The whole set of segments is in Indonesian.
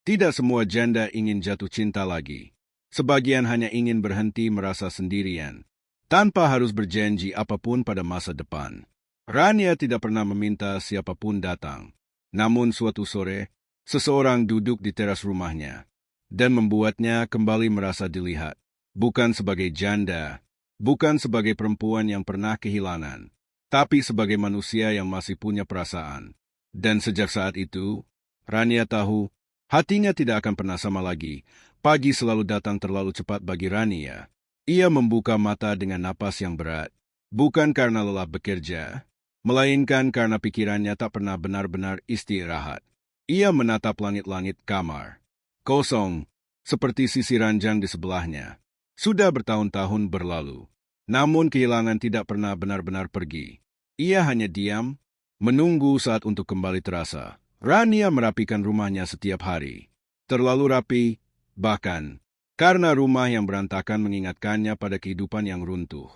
Tidak semua janda ingin jatuh cinta lagi. Sebagian hanya ingin berhenti merasa sendirian, tanpa harus berjanji apapun pada masa depan. Rania tidak pernah meminta siapapun datang. Namun suatu sore, seseorang duduk di teras rumahnya dan membuatnya kembali merasa dilihat. Bukan sebagai janda, bukan sebagai perempuan yang pernah kehilangan, tapi sebagai manusia yang masih punya perasaan. Dan sejak saat itu, Rania tahu hatinya tidak akan pernah sama lagi. Pagi selalu datang terlalu cepat bagi Rania. Ia membuka mata dengan napas yang berat, bukan karena lelah bekerja, melainkan karena pikirannya tak pernah benar-benar istirahat. Ia menatap langit-langit kamar, kosong, seperti sisi ranjang di sebelahnya. Sudah bertahun-tahun berlalu, namun kehilangan tidak pernah benar-benar pergi. Ia hanya diam, menunggu saat untuk kembali terasa. Rania merapikan rumahnya setiap hari. Terlalu rapi, bahkan karena rumah yang berantakan mengingatkannya pada kehidupan yang runtuh.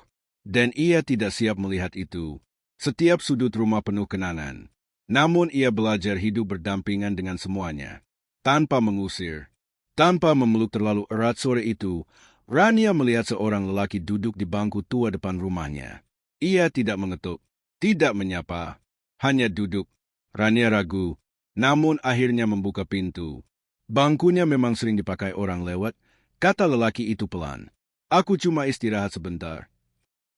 Dan ia tidak siap melihat itu. Setiap sudut rumah penuh kenangan. Namun ia belajar hidup berdampingan dengan semuanya. Tanpa mengusir, tanpa memeluk terlalu erat. Sore itu, Rania melihat seorang lelaki duduk di bangku tua depan rumahnya. Ia tidak mengetuk, tidak menyapa, hanya duduk. Rania ragu, namun akhirnya membuka pintu. Bangkunya memang sering dipakai orang lewat, kata lelaki itu pelan. Aku cuma istirahat sebentar.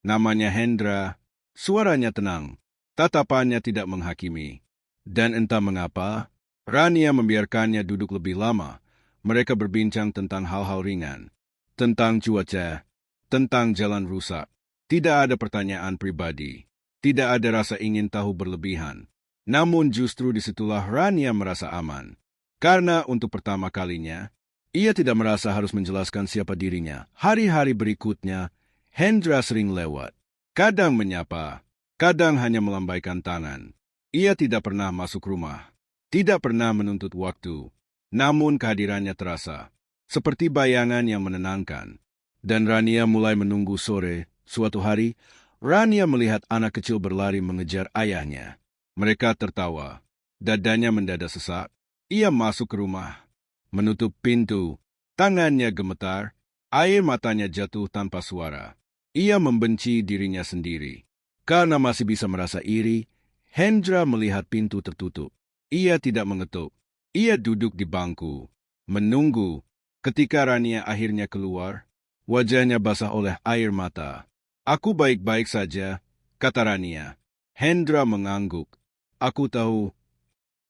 Namanya Hendra. Suaranya tenang, tatapannya tidak menghakimi. Dan entah mengapa, Rania membiarkannya duduk lebih lama. Mereka berbincang tentang hal-hal ringan, tentang cuaca, tentang jalan rusak. Tidak ada pertanyaan pribadi, tidak ada rasa ingin tahu berlebihan. Namun justru disitulah Rania merasa aman. Karena untuk pertama kalinya, ia tidak merasa harus menjelaskan siapa dirinya. Hari-hari berikutnya, Hendra sering lewat. Kadang menyapa, kadang hanya melambaikan tangan. Ia tidak pernah masuk rumah, tidak pernah menuntut waktu. Namun kehadirannya terasa, seperti bayangan yang menenangkan. Dan Rania mulai menunggu sore. Suatu hari, Rania melihat anak kecil berlari mengejar ayahnya. Mereka tertawa, dadanya mendadak sesak. Ia masuk ke rumah, menutup pintu, tangannya gemetar, air matanya jatuh tanpa suara. Ia membenci dirinya sendiri. Karena masih bisa merasa iri, Hendra melihat pintu tertutup. Ia tidak mengetuk. Ia duduk di bangku, menunggu. Ketika Rania akhirnya keluar, wajahnya basah oleh air mata. Aku baik-baik saja, kata Rania. Hendra mengangguk. Aku tahu.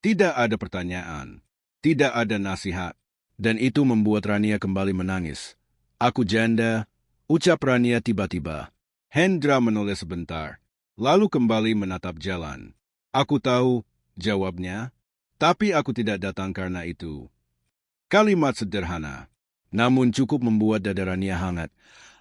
Tidak ada pertanyaan, tidak ada nasihat. Dan itu membuat Rania kembali menangis. Aku janda, ucap Rania tiba-tiba. Hendra menoleh sebentar, lalu kembali menatap jalan. Aku tahu, jawabnya, tapi aku tidak datang karena itu. Kalimat sederhana, namun cukup membuat dada Rania hangat.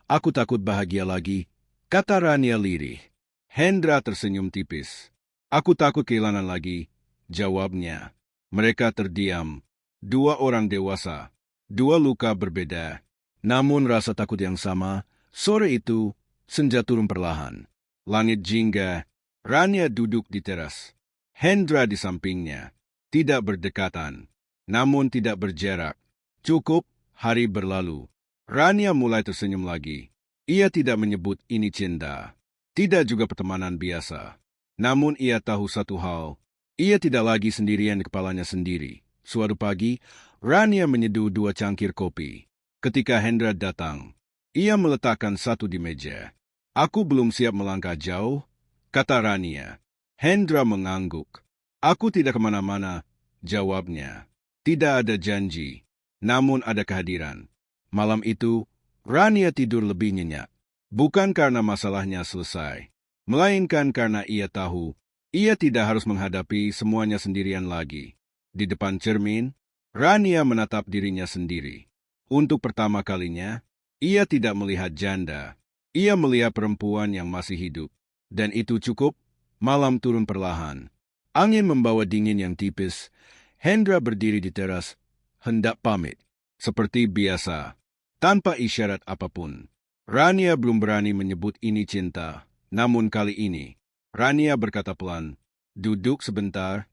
Aku takut bahagia lagi, kata Rania lirih. Hendra tersenyum tipis. Aku takut kehilangan lagi, jawabnya. Mereka terdiam. Dua orang dewasa, dua luka berbeda. Namun rasa takut yang sama. Sore itu, senja turun perlahan. Langit jingga. Rania duduk di teras. Hendra di sampingnya. Tidak berdekatan, namun tidak berjarak. Cukup, hari berlalu. Rania mulai tersenyum lagi. Ia tidak menyebut ini cinta. Tidak juga pertemanan biasa. Namun ia tahu satu hal. Ia tidak lagi sendirian di kepalanya sendiri. Suatu pagi, Rania menyeduh 2 cangkir kopi. Ketika Hendra datang, ia meletakkan satu di meja. Aku belum siap melangkah jauh, kata Rania. Hendra mengangguk. Aku tidak kemana-mana, jawabnya. Tidak ada janji, namun ada kehadiran. Malam itu, Rania tidur lebih nyenyak. Bukan karena masalahnya selesai, melainkan karena ia tahu ia tidak harus menghadapi semuanya sendirian lagi. Di depan cermin, Rania menatap dirinya sendiri. Untuk pertama kalinya, ia tidak melihat janda. Ia melihat perempuan yang masih hidup. Dan itu cukup. Malam turun perlahan. Angin membawa dingin yang tipis. Hendra berdiri di teras, hendak pamit. Seperti biasa, tanpa isyarat apapun. Rania belum berani menyebut ini cinta. Namun kali ini, Rania berkata pelan, duduk sebentar.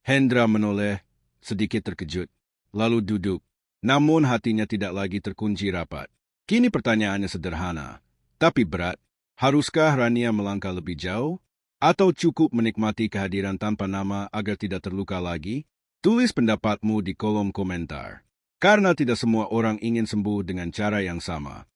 Hendra menoleh, sedikit terkejut. lalu duduk. Namun hatinya tidak lagi terkunci rapat. Kini pertanyaannya sederhana, tapi berat. Haruskah Rania melangkah lebih jauh? Atau cukup menikmati kehadiran tanpa nama agar tidak terluka lagi? Tulis pendapatmu di kolom komentar. Karena tidak semua orang ingin sembuh dengan cara yang sama.